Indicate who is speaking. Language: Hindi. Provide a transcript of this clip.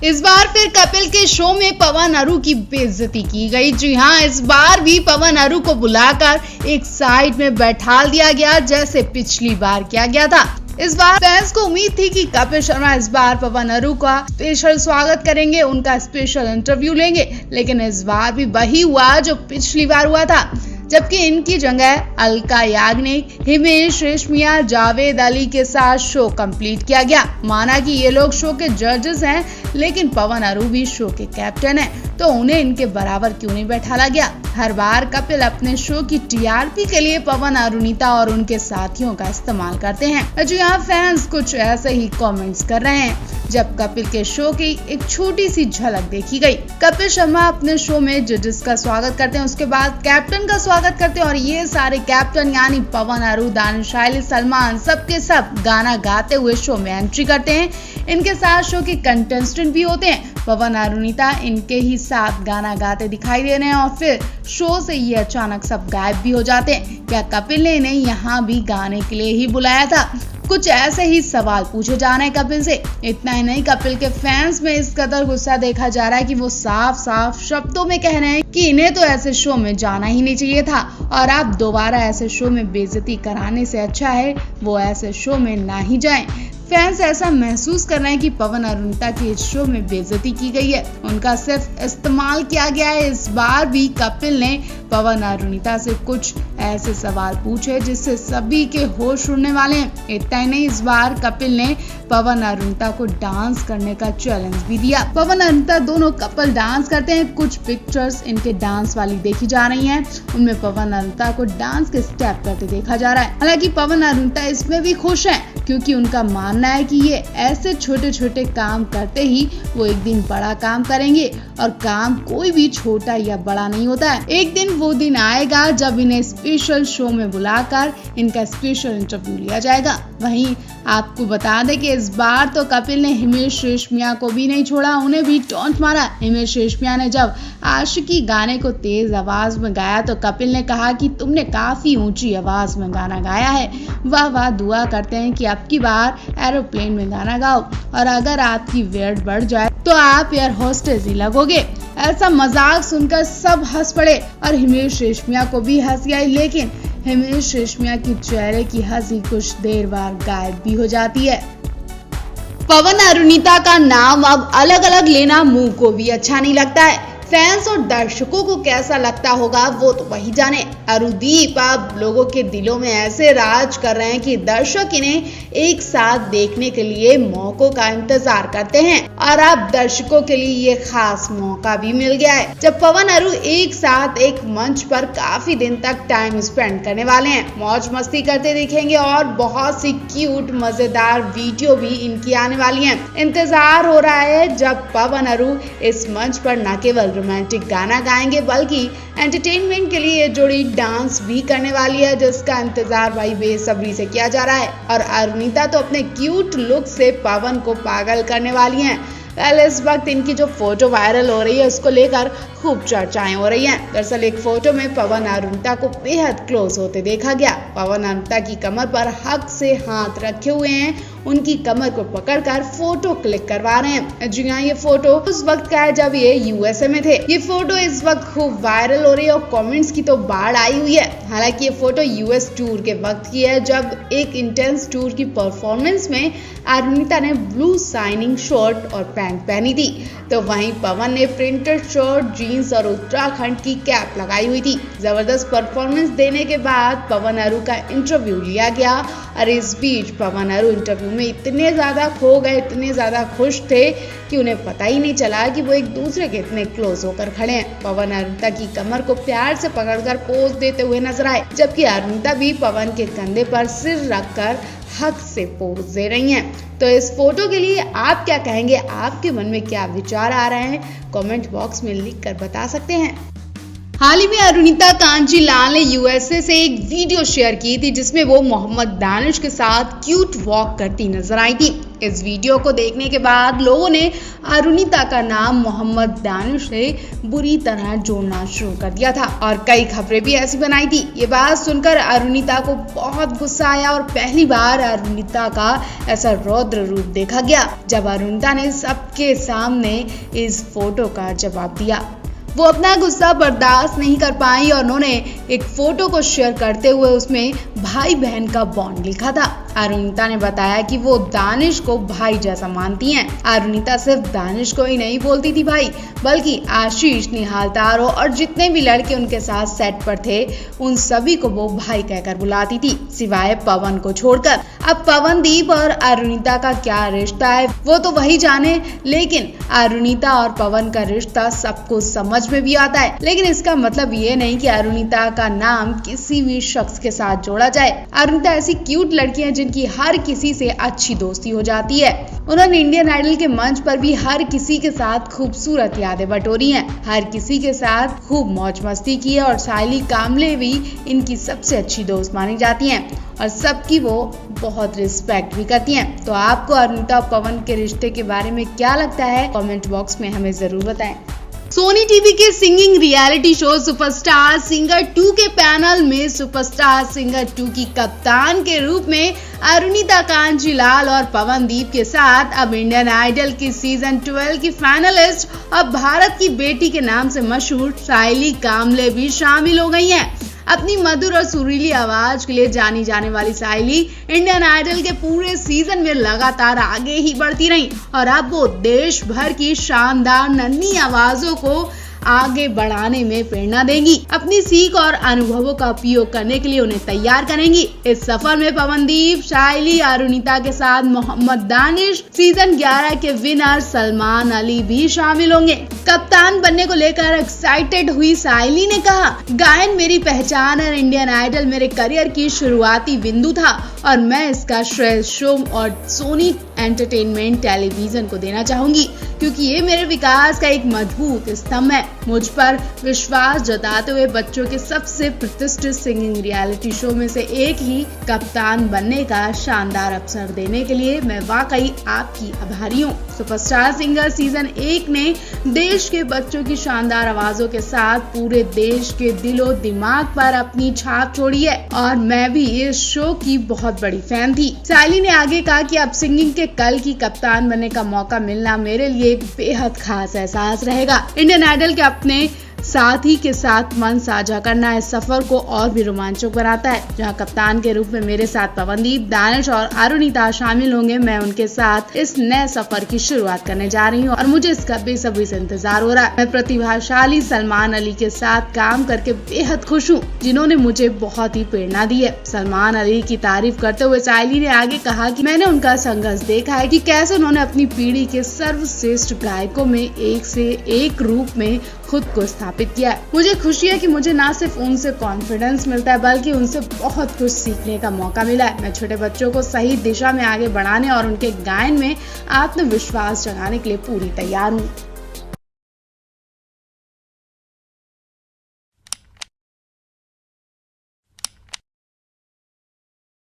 Speaker 1: इस बार फिर कपिल के शो में पवन अरू की बेइज्जती की गई। जी हाँ, इस बार भी पवन अरू को बुलाकर एक साइड में बैठा दिया गया जैसे पिछली बार किया गया था। इस बार फैंस को उम्मीद थी कि कपिल शर्मा इस बार पवन अरू का स्पेशल स्वागत करेंगे, उनका स्पेशल इंटरव्यू लेंगे, लेकिन इस बार भी वही हुआ जो पिछली बार हुआ था, जबकि इनकी जगह अलका याग्निक, हिमेश रेशमिया, जावेद अली के साथ शो कंप्लीट किया गया। माना कि ये लोग शो के जजेस हैं, लेकिन पवन अरू भी शो के कैप्टन हैं, तो उन्हें इनके बराबर क्यों नहीं बैठाला गया। हर बार कपिल अपने शो की टीआरपी के लिए पवन अरुणिता और उनके साथियों का इस्तेमाल करते हैं। जो यहाँ फैंस कुछ ऐसे ही कमेंट्स कर रहे हैं जब कपिल के शो की एक छोटी सी झलक देखी गई। कपिल शर्मा अपने शो में जजेस का स्वागत करते हैं, उसके बाद कैप्टन का स्वागत करते हैं और ये सारे कैप्टन यानी पवन अरू, दानिश शाइली, सलमान सबके सब गाना गाते हुए शो में एंट्री करते हैं। इनके साथ शो के कंटेस्टेंट भी होते हैं। पवन अरुणिता इनके ही साथ गाना गाते दिखाई दे रहे हैं और फिर शो से ये अचानक सब गायब भी हो जाते हैं। क्या कपिल ने इन्हें यहाँ भी गाने के लिए ही बुलाया था? कुछ ऐसे ही सवाल पूछे जा रहे हैं कपिल से। इतना ही नहीं, कपिल के फैंस में इस कदर गुस्सा देखा जा रहा है कि वो साफ साफ शब्दों में कह रहे हैं कि इन्हें तो ऐसे शो में जाना ही नहीं चाहिए था और आप दोबारा ऐसे शो में बेइज्जती कराने से अच्छा है वो ऐसे शो में ना ही जाएं। फैंस ऐसा महसूस कर रहे हैं कि पवन अरुणिता की इस शो में बेइज्जती की गई है, उनका सिर्फ इस्तेमाल किया गया है। इस बार भी कपिल ने पवन अरुणिता से कुछ ऐसे सवाल पूछे जिससे सभी के होश उड़ने वाले हैं। इतना ही नहीं, इस बार कपिल ने पवन अरुणिता को डांस करने का चैलेंज भी दिया। पवन अरुणिता दोनों कपल डांस करते हैं। कुछ पिक्चर्स इनके डांस वाली देखी जा रही हैं, उनमें पवन अरुणिता को डांस के स्टेप करते देखा जा रहा है। हालांकि पवन अरुणिता इसमें भी खुश हैं क्योंकि उनका मानना है कि ये ऐसे छोटे छोटे काम करते ही वो एक दिन बड़ा काम करेंगे और काम कोई भी छोटा या बड़ा नहीं होता है। एक दिन वो दिन आएगा जब इन्हें स्पेशल शो में बुलाकर इनका स्पेशल इंटरव्यू लिया जाएगा। वहीं आपको बता दें कि इस बार तो कपिल ने हिमेश रेशमिया को भी नहीं छोड़ा, उन्हें भी टॉन्ट मारा। हिमेश रेशमिया ने जब आशिकी गाने को तेज आवाज में गाया तो कपिल ने कहा कि तुमने काफी ऊंची आवाज में गाना गाया है, वाह वाह, दुआ करते हैं कि अब की बार एरोप्लेन में गाना गाओ और अगर आपकी वेट बढ़ जाए तो आप एयर होस्टेस ही लगोगे। ऐसा मजाक सुनकर सब हंस पड़े और हिमेश रेशमिया को भी हंसी आई, लेकिन हिमेश रेशमिया की चेहरे की हंसी कुछ देर बाद गायब भी हो जाती है। पवन अरुणिता का नाम अब अलग अलग लेना मुंह को भी अच्छा नहीं लगता है। फैंस और दर्शकों को कैसा लगता होगा वो तो वही जाने। अरुदीप अब लोगों के दिलों में ऐसे राज कर रहे हैं कि दर्शक इन्हें एक साथ देखने के लिए मौकों का इंतजार करते हैं और अब दर्शकों के लिए ये खास मौका भी मिल गया है जब पवन अरू एक साथ एक मंच पर काफी दिन तक टाइम स्पेंड करने वाले हैं। मौज मस्ती करते दिखेंगे और बहुत सी क्यूट मजेदार वीडियो भी इनकी आने वाली हैं। इंतजार हो रहा है जब पवन अरू इस मंच पर न केवल रोमांटिक गाना गाएंगे बल्कि एंटरटेनमेंट के लिए ये जोड़ी डांस भी करने वाली है, जिसका इंतजार भाई बेसब्री से किया जा रहा है। और अरुणिता तो अपने क्यूट लुक से पवन को पागल करने वाली हैं। पहले इस वक्त इनकी जो फोटो वायरल हो रही है उसको लेकर खूब चर्चाएं हो रही हैं। दरअसल एक फोटो में पवन अरुणिता को बेहद क्लोज होते देखा गया। पवन अरुणिता की कमर पर हक से हाथ रखे हुए हैं, उनकी कमर को पकड़कर फोटो क्लिक करवा रहे हैं। जी हाँ, ये फोटो उस वक्त का है जब ये यूएसए में थे। ये फोटो इस वक्त खूब वायरल हो रही है और कमेंट्स की तो बाढ़ आई हुई है। हालांकि ये फोटो यूएस टूर के वक्त की है जब एक इंटेंस टूर की परफॉर्मेंस में अरुणिता ने ब्लू शाइनिंग शर्ट और पैंट पहनी थी, तो वहीं पवन ने प्रिंटेड शर्ट, जीन्स और उत्तराखंड की कैप लगाई हुई थी। जबरदस्त परफॉर्मेंस देने के बाद पवन अरू का इंटरव्यू लिया गया और इस बीच पवन अरू इंटरव्यू में इतने ज्यादा खो गए, इतने ज्यादा खुश थे कि उन्हें पता ही नहीं चला कि वो एक दूसरे के इतने क्लोज होकर खड़े हैं। पवन अरुणिता की कमर को प्यार से पकड़कर पोज देते हुए नजर आए, जबकि अरुणिता भी पवन के कंधे पर सिर रखकर हक से पोज दे रही हैं। तो इस फोटो के लिए आप क्या कहेंगे? आपके मन में क्या विचार आ रहे हैं? कमेंट बॉक्स में लिख कर बता सकते हैं। हाल ही में अरुणिता कांजीलाल ने यूएसए से एक वीडियो शेयर की थी जिसमें वो मोहम्मद दानिश के साथ क्यूट वॉक करती नजर आई थी। इस वीडियो को देखने के बाद लोगों ने अरुणिता का नाम मोहम्मद दानिश से बुरी तरह जोड़ना शुरू कर दिया था और कई खबरें भी ऐसी बनाई थी। ये बात सुनकर अरुणिता को बहुत गुस्सा आया और पहली बार अरुणिता का ऐसा रौद्र रूप देखा गया जब अरुणिता ने सबके सामने इस फोटो का जवाब दिया। वो अपना गुस्सा बर्दाश्त नहीं कर पाई और उन्होंने एक फोटो को शेयर करते हुए उसमें भाई बहन का बॉन्ड लिखा था। अरुणिता ने बताया कि वो दानिश को भाई जैसा मानती हैं। अरुणिता सिर्फ दानिश को ही नहीं बोलती थी भाई, बल्कि आशीष, निहाल तारो और जितने भी लड़के उनके साथ सेट पर थे उन सभी को वो भाई कहकर बुलाती थी, सिवाय पवन को छोड़कर। अब पवनदीप और अरुणिता का क्या रिश्ता है वो तो वही जाने, लेकिन अरुणिता और पवन का रिश्ता सबको समझ में भी आता है। लेकिन इसका मतलब ये नहीं कि अरुणिता का नाम किसी भी शख्स के साथ जोड़ा जाए। अरुणिता ऐसी क्यूट लड़की है जिनकी हर किसी से अच्छी दोस्ती हो जाती है। उन्होंने इंडियन आइडल के मंच पर भी हर किसी के साथ खूबसूरत यादें बटोरी हैं, हर किसी के साथ खूब मौज मस्ती की है और सायली कामले भी इनकी सबसे अच्छी दोस्त मानी जाती हैं और सबकी वो बहुत रिस्पेक्ट भी करती हैं। तो आपको अरुणिता और पवन के रिश्ते के बारे में क्या लगता है, कमेंट बॉक्स में हमें जरूर बताएं। सोनी टीवी के singing reality show superstar singer 2 के पैनल में सुपरस्टार सिंगर 2 की कप्तान के रूप में अरुणिता कांजीलाल और पवनदीप के साथ अब इंडियन आइडल की सीजन 12 की फाइनलिस्ट और भारत की बेटी के नाम से मशहूर सायली कामले भी शामिल हो गई हैं। अपनी मधुर और सुरीली आवाज के लिए जानी जाने वाली सायली इंडियन आइडल के पूरे सीजन में लगातार आगे ही बढ़ती रही और अब वो देश भर की शानदार नन्ही आवाजों को आगे बढ़ाने में प्रेरणा देंगी। अपनी सीख और अनुभवों का उपयोग करने के लिए उन्हें तैयार करेंगी। इस सफर में पवनदीप, सायली, अरुणिता के साथ मोहम्मद दानिश, सीजन 11 के विनर सलमान अली भी शामिल होंगे। कप्तान बनने को लेकर एक्साइटेड हुई सायली ने कहा, गायन मेरी पहचान और इंडियन आइडल मेरे करियर की शुरुआती बिंदु था और मैं इसका श्रेय शो और सोनी एंटरटेनमेंट टेलीविजन को देना चाहूंगी क्योंकि ये मेरे विकास का एक मजबूत स्तंभ है। मुझ पर विश्वास जताते हुए बच्चों के सबसे प्रतिष्ठित सिंगिंग रियलिटी शो में से एक ही कप्तान बनने का शानदार अवसर देने के लिए मैं वाकई आपकी आभारी हूँ। सुपरस्टार सिंगर सीजन 1 ने देश के बच्चों की शानदार आवाजों के साथ पूरे देश के दिलो दिमाग पर अपनी छाप छोड़ी है और मैं भी इस शो की बहुत बड़ी फैन थी। सायली ने आगे कहा कि अब सिंगिंग के कल की कप्तान बनने का मौका मिलना मेरे लिए एक बेहद खास एहसास रहेगा। इंडियन आइडल के अपने साथी के साथ मन साझा करना इस सफर को और भी रोमांचक बनाता है। जहां कप्तान के रूप में मेरे साथ पवनदीप, दानिश और अरुणिता शामिल होंगे, मैं उनके साथ इस नए सफर की शुरुआत करने जा रही हूं और मुझे इसका बेसब्री से इंतजार हो रहा है। मैं प्रतिभाशाली सलमान अली के साथ काम करके बेहद खुश हूँ, जिन्होंने मुझे बहुत ही प्रेरणा दी है। सलमान अली की तारीफ करते हुए सायली ने आगे कहा कि मैंने उनका संघर्ष देखा है कि कैसे उन्होंने अपनी पीढ़ी के सर्वश्रेष्ठ गायकों में एक से एक रूप में खुद को स्थापित किया है। मुझे खुशी है कि मुझे न सिर्फ उनसे कॉन्फिडेंस मिलता है बल्कि उनसे बहुत कुछ सीखने का मौका मिला है। मैं छोटे बच्चों को सही दिशा में आगे बढ़ाने और उनके गायन में आत्मविश्वास जगाने के लिए पूरी तैयार हूँ।